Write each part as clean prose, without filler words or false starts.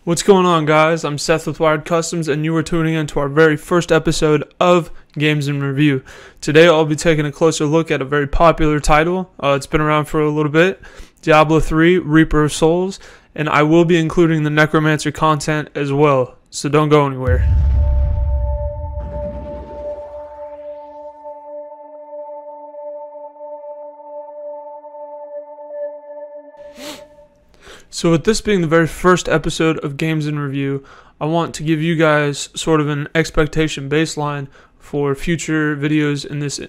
What's going on, guys? I'm Seth with Wired Customs, and you are tuning in to our very first episode of Games in Review. Today I'll be taking a closer look at a very popular title. It's been around for a little bit, Diablo 3, Reaper of Souls, and I will be including the Necromancer content as well, so don't go anywhere. So with this being the very first episode of Games in Review, I want to give you guys sort of an expectation baseline for future videos in this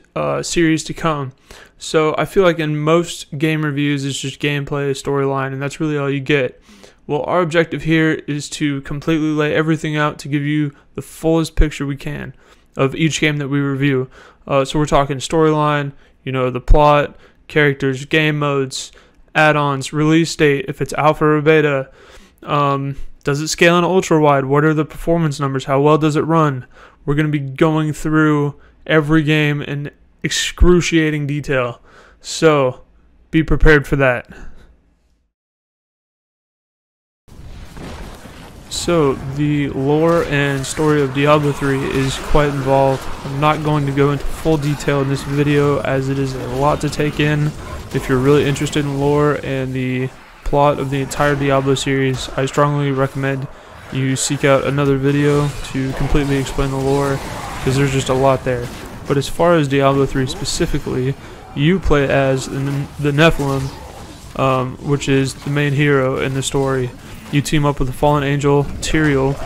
series to come. So I feel like in most game reviews it's just gameplay, storyline, and that's really all you get. Well, our objective here is to completely lay everything out to give you the fullest picture we can of each game that we review. So we're talking storyline, the plot, characters, game modes, add-ons, release date, if it's alpha or beta, does it scale in ultra wide, what are the performance numbers, how well does it run. We're going to be going through every game in excruciating detail, so be prepared for that. So the lore and story of Diablo 3 is quite involved. I'm not going to go into full detail in this video as it is a lot to take in. If you're really interested in lore and the plot of the entire Diablo series, I strongly recommend you seek out another video to completely explain the lore, because there's just a lot there. But as far as Diablo 3 specifically, you play as the Nephilim, which is the main hero in the story. You team up with the fallen angel, Tyrael,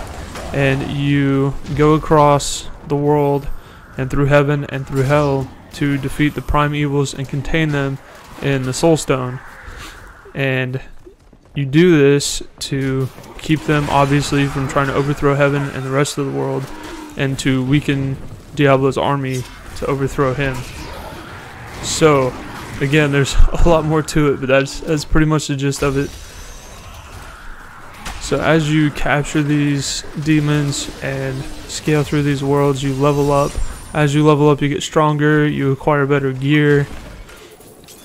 and you go across the world and through heaven and through hell to defeat the prime evils and contain them in the Soul Stone. And you do this to keep them obviously from trying to overthrow heaven and the rest of the world, and to weaken Diablo's army to overthrow him. So again, there's a lot more to it, but that's pretty much the gist of it. So as you capture these demons and scale through these worlds, you level up. As you level up, you get stronger, you acquire better gear,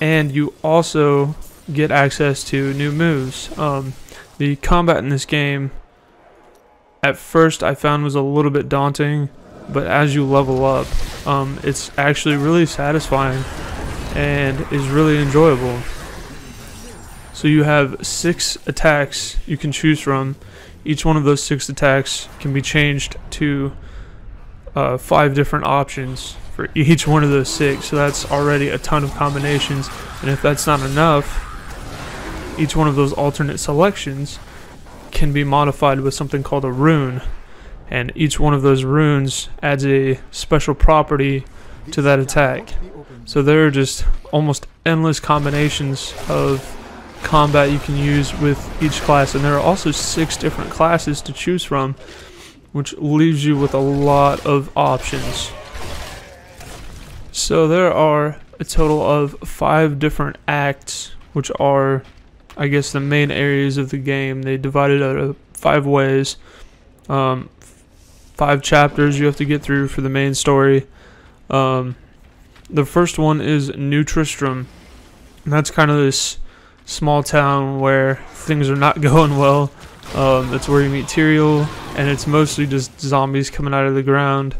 and you also get access to new moves. The combat in this game, at first I found was a little bit daunting, but as you level up, it's actually really satisfying and is really enjoyable. So you have 6 attacks you can choose from. Each one of those 6 attacks can be changed to 5 different options for each one of those 6, so that's already a ton of combinations. And if that's not enough, each one of those alternate selections can be modified with something called a rune, and each one of those runes adds a special property to that attack. So there are just almost endless combinations of combat you can use with each class, and there are also 6 different classes to choose from, which leaves you with a lot of options. So there are a total of 5 different acts, which are, I guess, the main areas of the game. They divided out of 5 ways. 5 chapters you have to get through for the main story. The first one is New Tristram, and that's kind of this small town where things are not going well. That's where you meet Tyrael, and it's mostly just zombies coming out of the ground.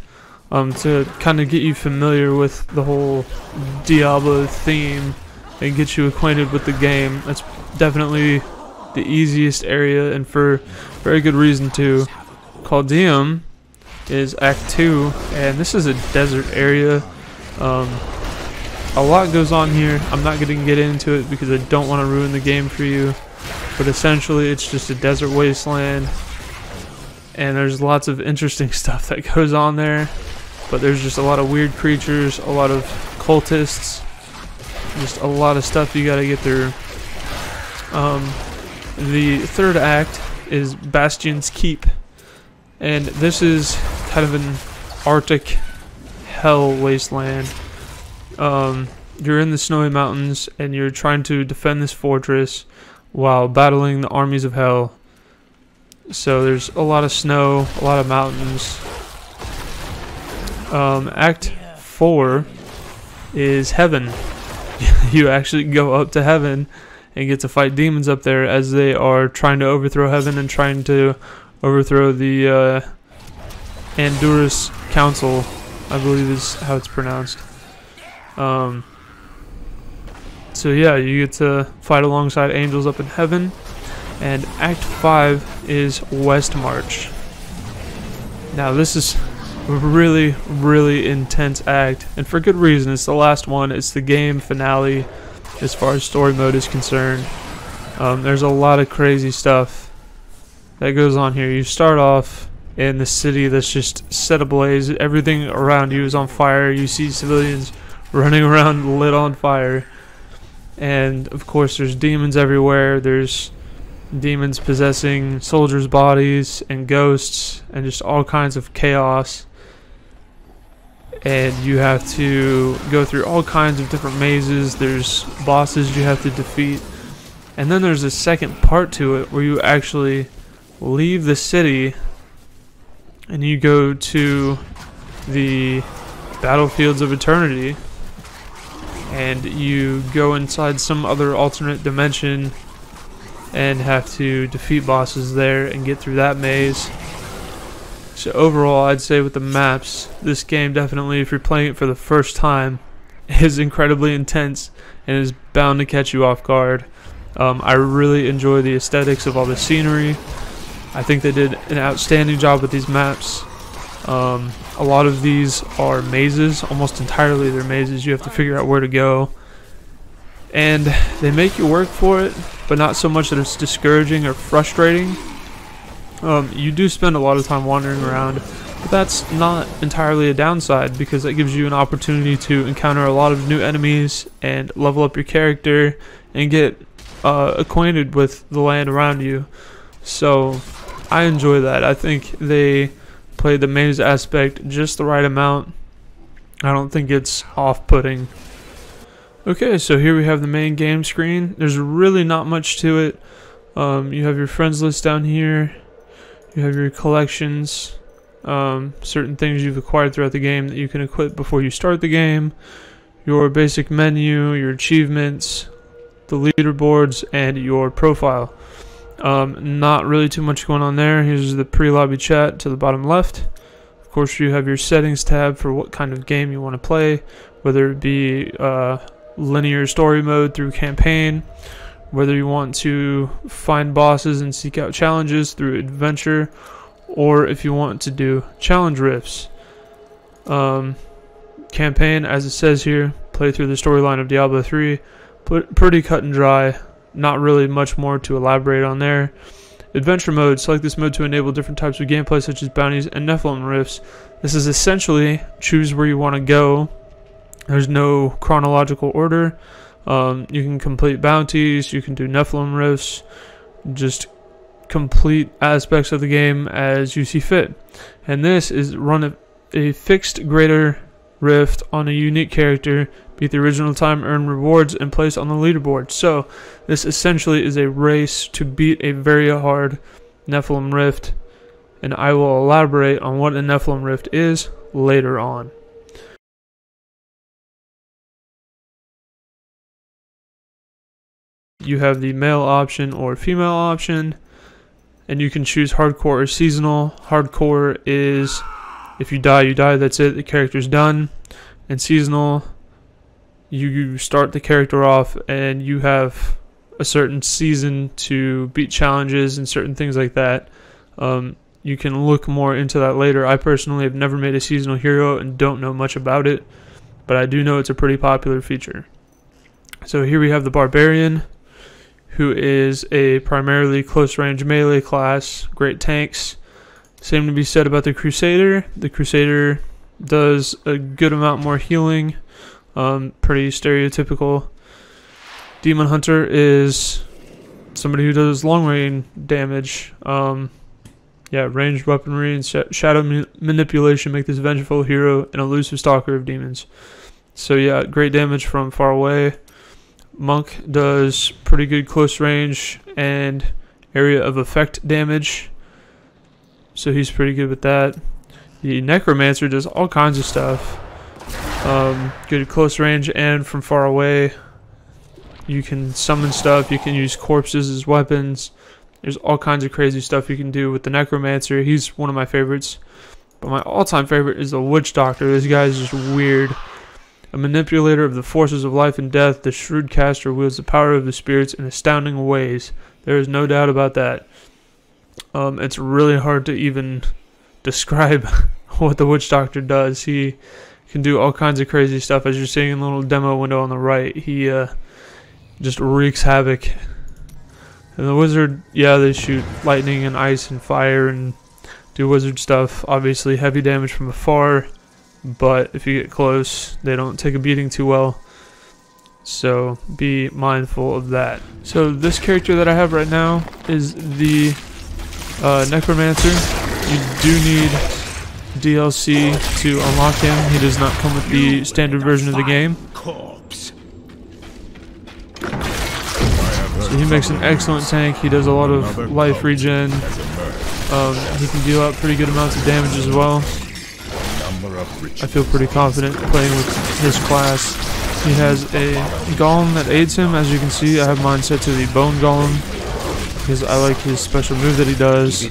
To kind of get you familiar with the whole Diablo theme and get you acquainted with the game. That's definitely the easiest area, and for very good reason too. Caldeum is Act 2, and this is a desert area. A lot goes on here. I'm not going to get into it because I don't want to ruin the game for you, but essentially it's just a desert wasteland, and there's lots of interesting stuff that goes on there. But there's just a lot of weird creatures, a lot of cultists, just a lot of stuff you gotta get through. The third act is Bastion's Keep, and this is kind of an Arctic hell wasteland. You're in the snowy mountains and you're trying to defend this fortress while battling the armies of hell. So there's a lot of snow, a lot of mountains. Act 4 is Heaven. You actually go up to heaven and get to fight demons up there as they are trying to overthrow heaven and trying to overthrow the Andurus Council, I believe is how it's pronounced. So yeah, you get to fight alongside angels up in heaven. And Act 5 is West March. Now this is a really, really intense act, and for good reason. It's the last one. It's the game finale as far as story mode is concerned. There's a lot of crazy stuff that goes on here. You start off in the city that's just set ablaze. Everything around you is on fire. You see civilians running around lit on fire. And of course there's demons everywhere. There's demons possessing soldiers' bodies and ghosts and just all kinds of chaos. And you have to go through all kinds of different mazes. There's bosses you have to defeat. And then there's a second part to it where you actually leave the city and you go to the battlefields of eternity. And you go inside some other alternate dimension and have to defeat bosses there and get through that maze. So overall, I'd say with the maps, this game definitely, if you're playing it for the first time, is incredibly intense and is bound to catch you off guard. I really enjoy the aesthetics of all the scenery. I think they did an outstanding job with these maps. A lot of these are mazes, almost entirely they're mazes. You have to figure out where to go. And they make you work for it, but not so much that it's discouraging or frustrating. You do spend a lot of time wandering around, but that's not entirely a downside because that gives you an opportunity to encounter a lot of new enemies and level up your character and get acquainted with the land around you. So I enjoy that. I think they played the maze aspect just the right amount. I don't think it's off-putting. Okay, so here we have the main game screen. There's really not much to it. You have your friends list down here. You have your collections, certain things you've acquired throughout the game that you can equip before you start the game, your basic menu, your achievements, the leaderboards, and your profile. Not really too much going on there. Here's the pre-lobby chat to the bottom left. Of course, you have your settings tab for what kind of game you want to play, whether it be linear story mode through campaign, whether you want to find bosses and seek out challenges through adventure, or if you want to do challenge rifts. Campaign, as it says here, play through the storyline of Diablo 3. Pretty cut and dry, not really much more to elaborate on there. Adventure mode, select this mode to enable different types of gameplay such as bounties and Nephilim rifts. This is essentially choose where you want to go. There's no chronological order. You can complete bounties, you can do Nephilim rifts, just complete aspects of the game as you see fit. And this is run a fixed greater rift on a unique character, beat the original time, earn rewards, and place on the leaderboard. So this essentially is a race to beat a very hard Nephilim rift, and I will elaborate on what a Nephilim rift is later on. You have the male option or female option, and you can choose hardcore or seasonal. Hardcore is if you die, that's it, the character's done. And seasonal, you start the character off and you have a certain season to beat challenges and certain things like that. You can look more into that later. I personally have never made a seasonal hero and don't know much about it, but I do know it's a pretty popular feature. So here we have the Barbarian, who is a primarily close-range melee class, great tanks. Same to be said about the Crusader. The Crusader does a good amount more healing, pretty stereotypical. Demon Hunter is somebody who does long-range damage. Ranged weaponry and shadow manipulation make this vengeful hero an elusive stalker of demons. So yeah, great damage from far away. Monk does pretty good close range and area of effect damage, so he's pretty good with that. The Necromancer does all kinds of stuff, good at close range and from far away. You can summon stuff. You can use corpses as weapons. There's all kinds of crazy stuff you can do with the Necromancer. He's one of my favorites. But my all-time favorite is the Witchdoctor. This guy is just weird. A manipulator of the forces of life and death, the shrewd caster wields the power of the spirits in astounding ways. There is no doubt about that. It's really hard to even describe what the Witchdoctor does. He can do all kinds of crazy stuff. As you're seeing in the little demo window on the right, he just wreaks havoc. And the wizard, yeah, they shoot lightning and ice and fire and do wizard stuff. Obviously heavy damage from afar, but if you get close, they don't take a beating too well. So be mindful of that. So this character that I have right now is the Necromancer. You do need DLC to unlock him. He does not come with the standard version of the game. So he makes an excellent tank. He does a lot of life regen. He can deal out pretty good amounts of damage as well. I feel pretty confident playing with his class. He has a golem that aids him. As you can see, I have mine set to the bone golem because I like his special move that he does.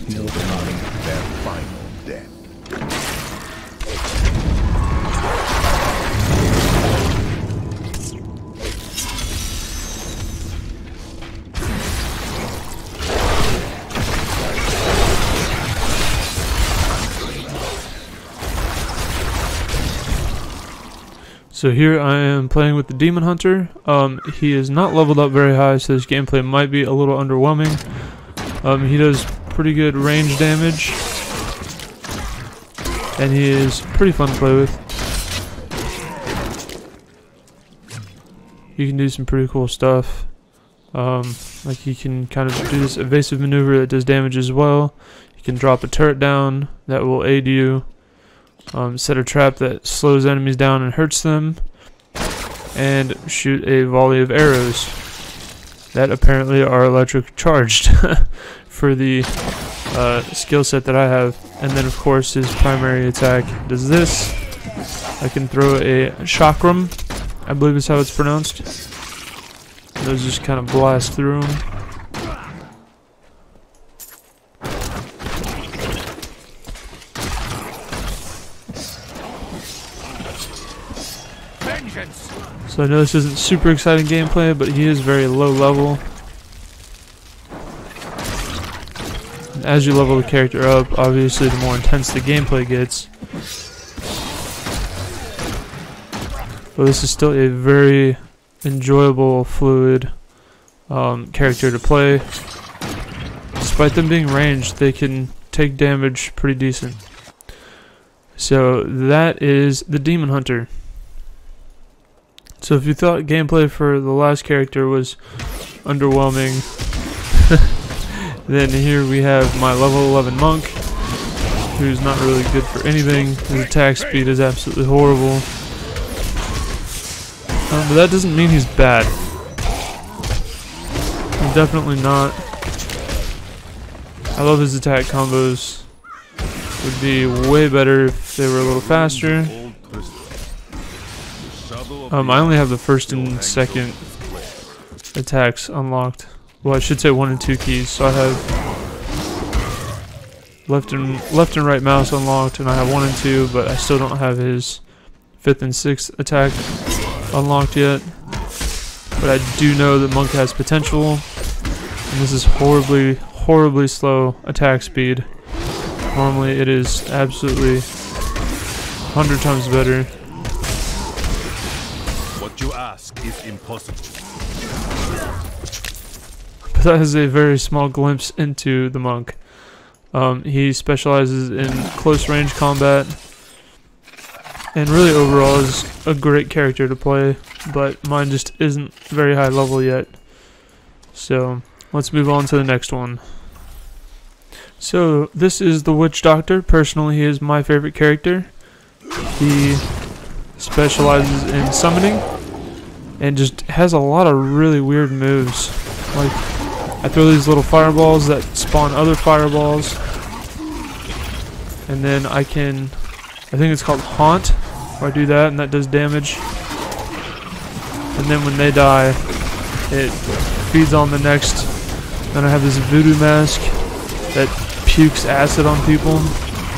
So here I am playing with the Demon Hunter. He is not leveled up very high, so this gameplay might be a little underwhelming. He does pretty good range damage, and he is pretty fun to play with. You can do some pretty cool stuff. Like he can kind of do this evasive maneuver that does damage as well. You can drop a turret down that will aid you. Set a trap that slows enemies down and hurts them, and shoot a volley of arrows that apparently are electric charged for the skill set that I have. And then of course his primary attack does this. I can throw a chakram, I believe is how it's pronounced. And those just kind of blast through him. So I know this isn't super exciting gameplay, but he is very low level. And as you level the character up, obviously the more intense the gameplay gets. But this is still a very enjoyable, fluid character to play. Despite them being ranged, they can take damage pretty decent. So that is the Demon Hunter. So if you thought gameplay for the last character was underwhelming, then here we have my level 11 monk, who's not really good for anything. His attack speed is absolutely horrible. But that doesn't mean he's bad. He's definitely not. I love his attack combos. Would be way better if they were a little faster. I only have the first and second attacks unlocked. Well, I should say 1 and 2 keys. So I have left and right mouse unlocked, and I have 1 and 2, but I still don't have his 5th and 6th attack unlocked yet. But I do know that Monk has potential, and this is horribly slow attack speed. Normally it is absolutely 100 times better. You ask is impossible. But that is a very small glimpse into the monk. He specializes in close range combat, and really overall is a great character to play, but mine just isn't very high level yet. So let's move on to the next one. So this is the Witchdoctor. Personally, he is my favorite character. He specializes in summoning and just has a lot of really weird moves. Like, I throw these little fireballs that spawn other fireballs, and then I think it's called Haunt, where I do that and that does damage. And then when they die, it feeds on the next. Then I have this voodoo mask that pukes acid on people.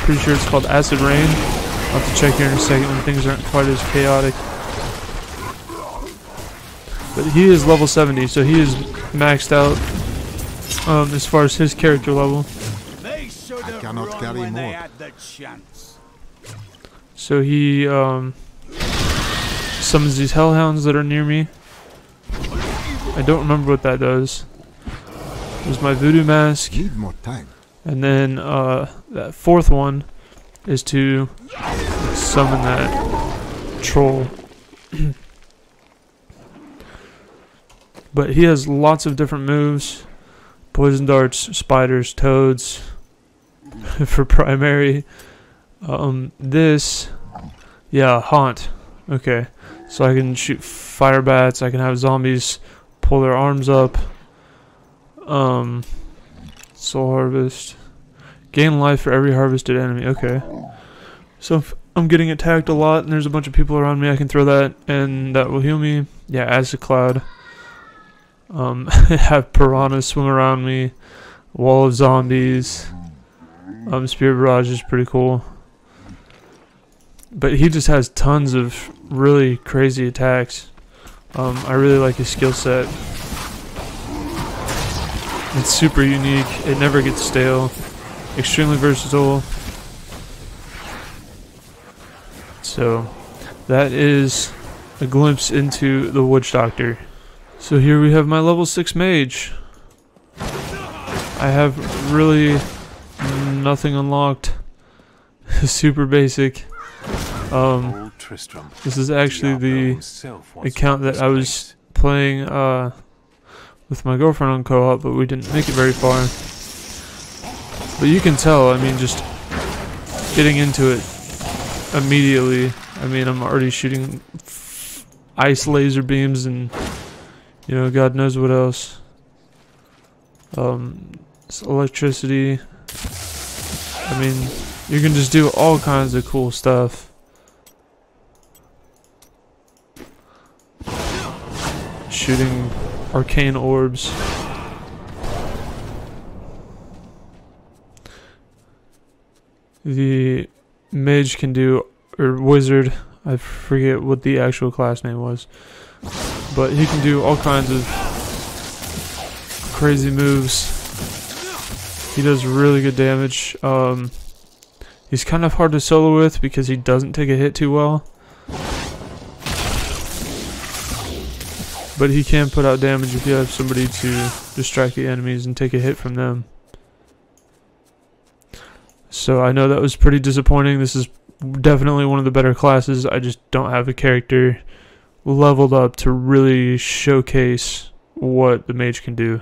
Pretty sure it's called acid rain. I'll have to check here in a second when things aren't quite as chaotic. But he is level 70, so he is maxed out as far as his character level. I cannot carry more. So he summons these hellhounds that are near me. I don't remember what that does. There's my voodoo mask. Need more time. And then that fourth one is to summon that troll. But he has lots of different moves. Poison darts, spiders, toads for primary. Haunt. Okay. So I can shoot fire bats, I can have zombies pull their arms up. Soul harvest. Gain life for every harvested enemy. Okay. So if I'm getting attacked a lot and there's a bunch of people around me, I can throw that and that will heal me. Yeah, acid cloud. Have piranhas swim around me. Wall of zombies. Spirit barrage is pretty cool. But he just has tons of really crazy attacks. I really like his skill set. It's super unique. It never gets stale. Extremely versatile. So that is a glimpse into the Witchdoctor. So here we have my level 6 mage. I have really nothing unlocked. Super basic. This is actually the account that I was playing with my girlfriend on co-op, but we didn't make it very far. But you can tell, I mean, just getting into it immediately. I mean, I'm already shooting ice laser beams and, you know, God knows what else. Electricity. I mean, you can just do all kinds of cool stuff. Shooting arcane orbs. The mage can do, or wizard, I forget what the actual class name was, but he can do all kinds of crazy moves. He does really good damage. He's kind of hard to solo with because he doesn't take a hit too well. But he can put out damage if you have somebody to distract the enemies and take a hit from them. So I know that was pretty disappointing. This is definitely one of the better classes. I just don't have a character leveled up to really showcase what the mage can do.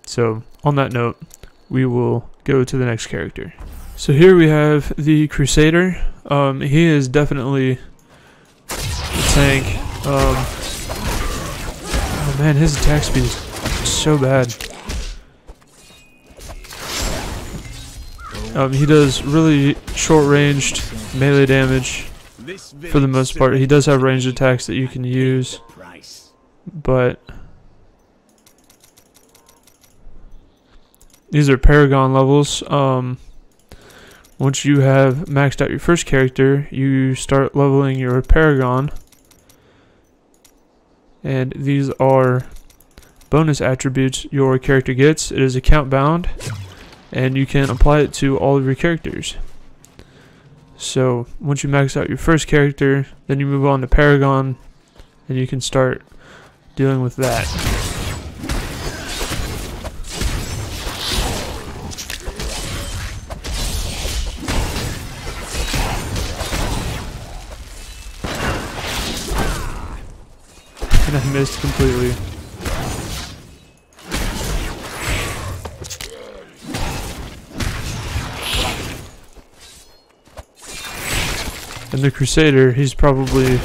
So on that note, we will go to the next character. So here we have the Crusader. He is definitely a tank. Oh man, his attack speed is so bad. He does really short-ranged melee damage for the most part. He does have ranged attacks that you can use, but these are Paragon levels. Once you have maxed out your first character, you start leveling your Paragon. And these are bonus attributes your character gets. It is account bound, and you can apply it to all of your characters. So once you max out your first character, then you move on to Paragon, and you can start dealing with that. And I missed completely. And the Crusader, he's probably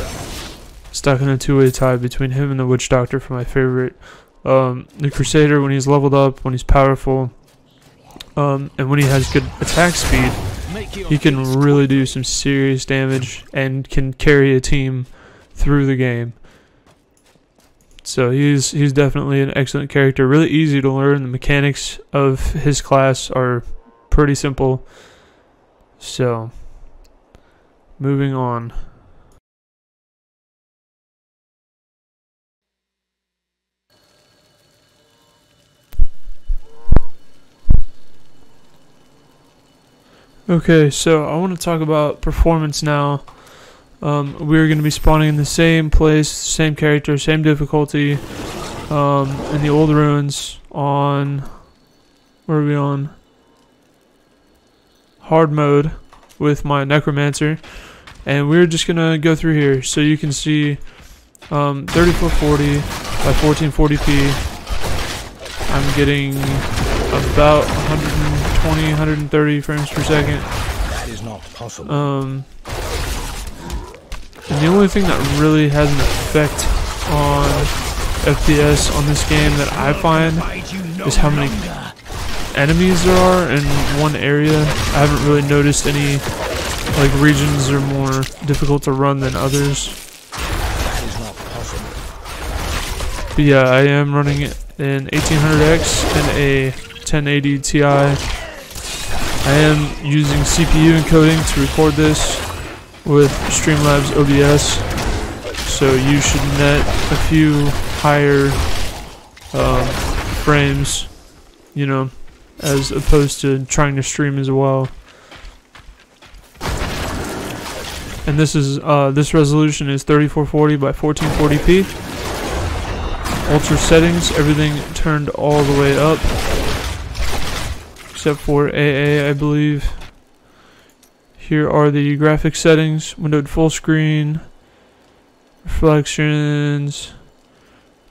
stuck in a two-way tie between him and the Witchdoctor for my favorite. The Crusader, when he's leveled up, when he's powerful, and when he has good attack speed, he can really do some serious damage and can carry a team through the game. So he's definitely an excellent character. Really easy to learn. The mechanics of his class are pretty simple. So, moving on. Okay, so I want to talk about performance now. We're going to be spawning in the same place, same character, same difficulty, in the old ruins on, where are we on? Hard mode with my Necromancer, and we're just going to go through here. So you can see 3440 by 1440p. I'm getting about 120, 130 frames per second. That is not possible. And the only thing that really has an effect on FPS on this game that I find is how many enemies there are in one area. I haven't really noticed any like regions are more difficult to run than others. That is not possible. But yeah, I am running it in 1800X and a 1080 Ti. I am using CPU encoding to record this with Streamlabs OBS, so you should net a few higher frames, you know, as opposed to trying to stream as well. And this is this resolution is 3440 by 1440p. Ultra settings, everything turned all the way up, except for AA, I believe. Here are the graphics settings: windowed full screen, reflections,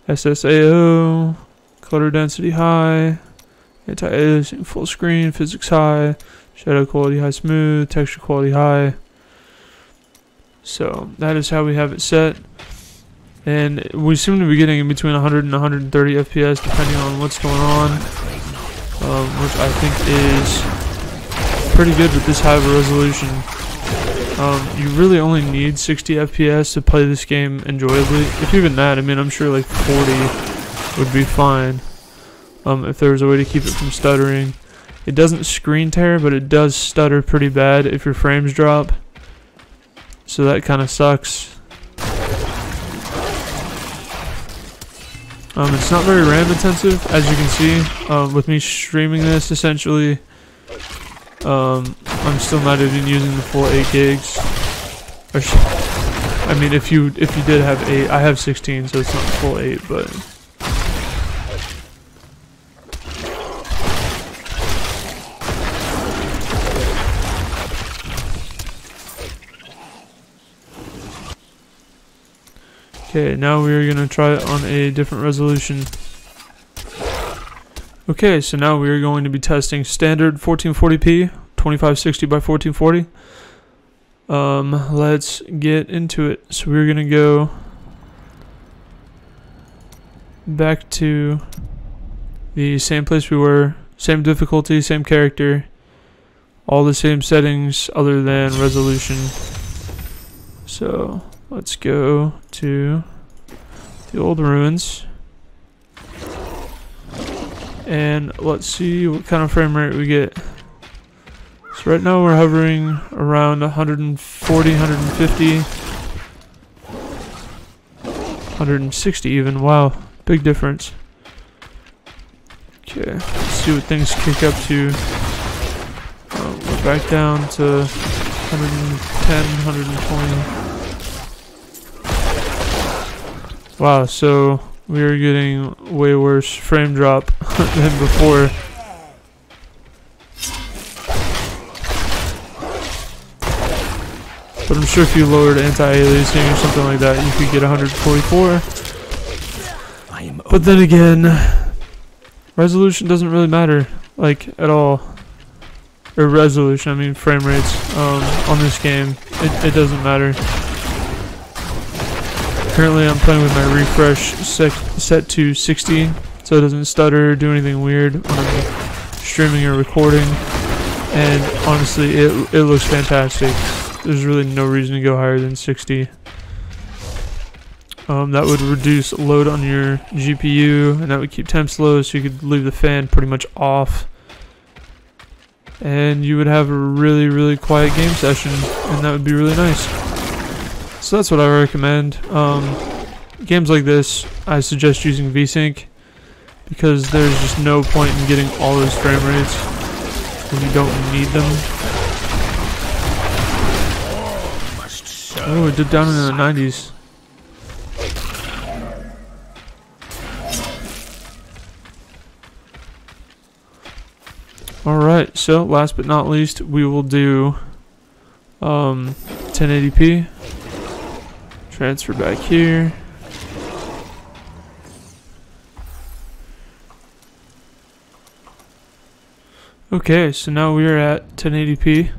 SSAO, color density high, anti-aliasing full screen, physics high, shadow quality high smooth, texture quality high. So that is how we have it set. And we seem to be getting in between 100 and 130 FPS depending on what's going on, which I think is pretty good with this high of a resolution. You really only need 60 FPS to play this game enjoyably. If even that, I mean, I'm sure like 40 would be fine, if there was a way to keep it from stuttering. It doesn't screen tear, but it does stutter pretty bad if your frames drop. So that kind of sucks. It's not very RAM intensive, as you can see. With me streaming this, essentially, I'm still not even using the full 8 gigs. I mean, if you did have 8, I have 16, so it's not full 8, but. Okay, now we are going to try it on a different resolution. Okay, so now we are going to be testing standard 1440p, 2560 by 1440. Let's get into it. So we're going to go back to the same place we were, same difficulty, same character, all the same settings other than resolution. So let's go to the old ruins and let's see what kind of frame rate we get. So right now we're hovering around 140, 150, 160 even. Wow, big difference. Okay, let's see what things kick up to. We're back down to 110, 120. Wow, so we are getting way worse frame drop than before. But I'm sure if you lowered anti-aliasing or something like that, you could get 144. But then again, resolution doesn't really matter, like, at all. Or resolution, I mean frame rates, on this game. It doesn't matter. Currently I'm playing with my refresh set to 60, so it doesn't stutter or do anything weird when I'm streaming or recording. And honestly, it looks fantastic. There's really no reason to go higher than 60. That would reduce load on your GPU, and that would keep temps low, so you could leave the fan pretty much off. And you would have a really, really quiet game session, and that would be really nice. So that's what I recommend. Games like this, I suggest using VSync, because there's just no point in getting all those frame rates when you don't need them. Oh, it dipped down into the 90s. Alright, so last but not least, we will do 1080p. Transfer back here. Okay, so now we are at 1080p.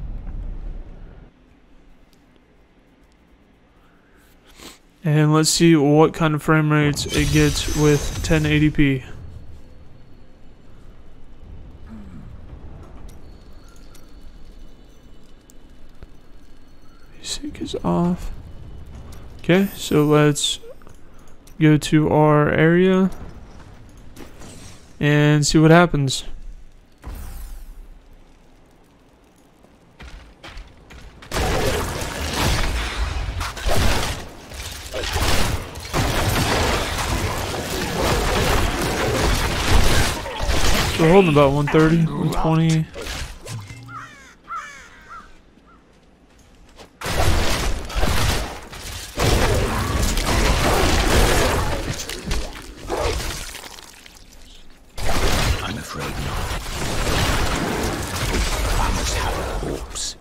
And let's see what kind of frame rates it gets with 1080p. Sync is off. Okay, so let's go to our area and see what happens. We're holding about 130, 120. I'm afraid not. I must have a corpse.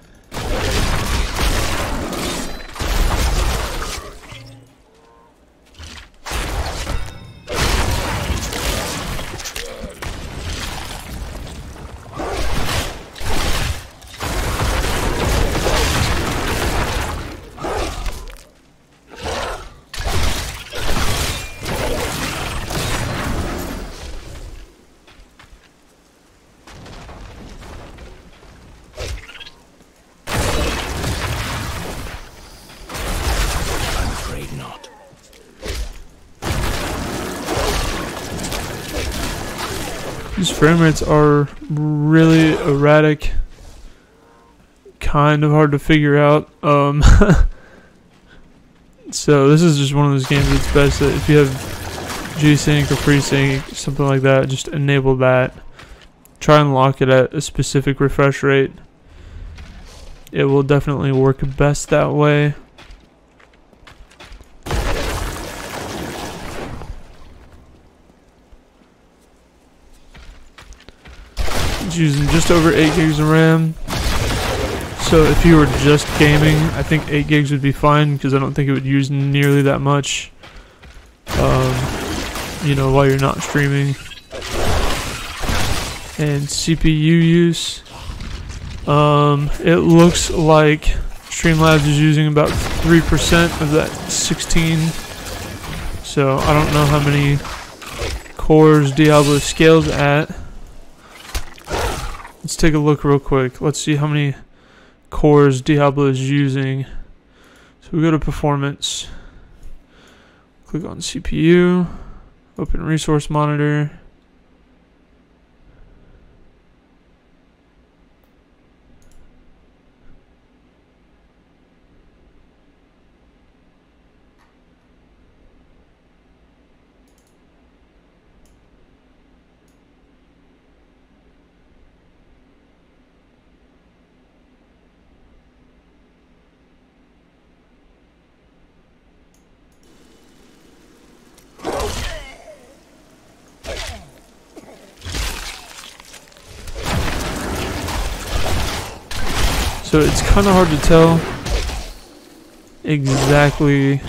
These frame rates are really erratic, kind of hard to figure out. So this is just one of those games that's best that if you have G-Sync or FreeSync, something like that, just enable that. Try and lock it at a specific refresh rate. It will definitely work best that way. It's using just over 8 gigs of RAM. So if you were just gaming, I think 8 gigs would be fine because I don't think it would use nearly that much, you know, while you're not streaming. And CPU use, it looks like Streamlabs is using about 3% of that 16. So I don't know how many cores Diablo scales at. Let's take a look real quick. Let's see how many cores Diablo is using. So we go to performance, click on CPU, open resource monitor. So it's kind of hard to tell exactly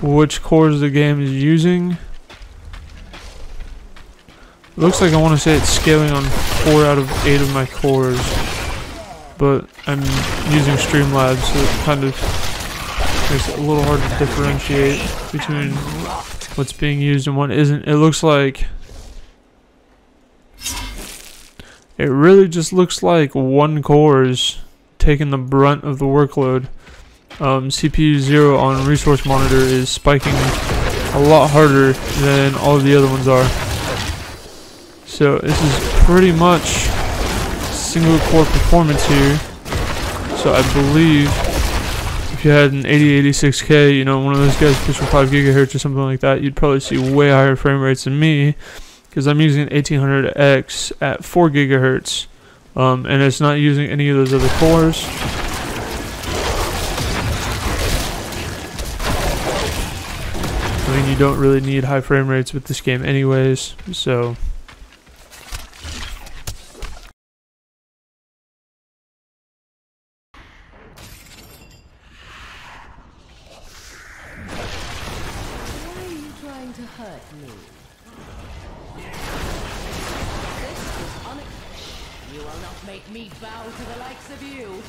which cores the game is using. It looks like I want to say it's scaling on 4 out of 8 of my cores, but I'm using Streamlabs, so it kind of makes it a little hard to differentiate between what's being used and what isn't. It looks like it really just looks like one core is taking the brunt of the workload. CPU 0 on resource monitor is spiking a lot harder than all of the other ones are. So this is pretty much single core performance here. So I believe if you had an 8086K, you know, one of those guys pushing 5 gigahertz or something like that, you'd probably see way higher frame rates than me, because I'm using an 1800X at 4 gigahertz, and it's not using any of those other cores. I mean, you don't really need high frame rates with this game anyways, so... To hurt me. This is unacceptable. You will not make me bow to the likes of you.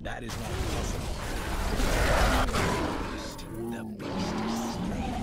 That is not possible. The beast is slain.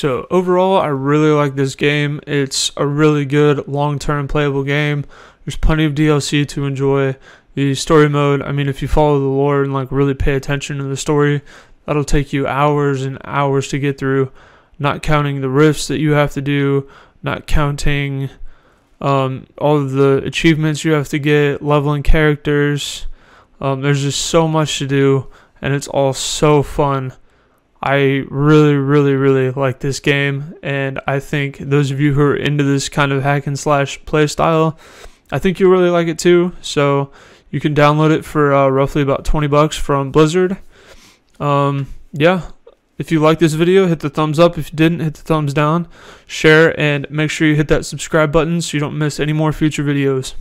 So overall, I really like this game. It's a really good long-term playable game. There's plenty of DLC to enjoy. The story mode, I mean, if you follow the lore and like really pay attention to the story, that'll take you hours and hours to get through, not counting the rifts that you have to do, not counting all of the achievements you have to get, leveling characters. There's just so much to do, and it's all so fun. I really, really, really like this game, and I think those of you who are into this kind of hack and slash play style, I think you'll really like it too. So you can download it for roughly about 20 bucks from Blizzard. Yeah, if you like this video, hit the thumbs up. If you didn't, hit the thumbs down. Share, and make sure you hit that subscribe button so you don't miss any more future videos.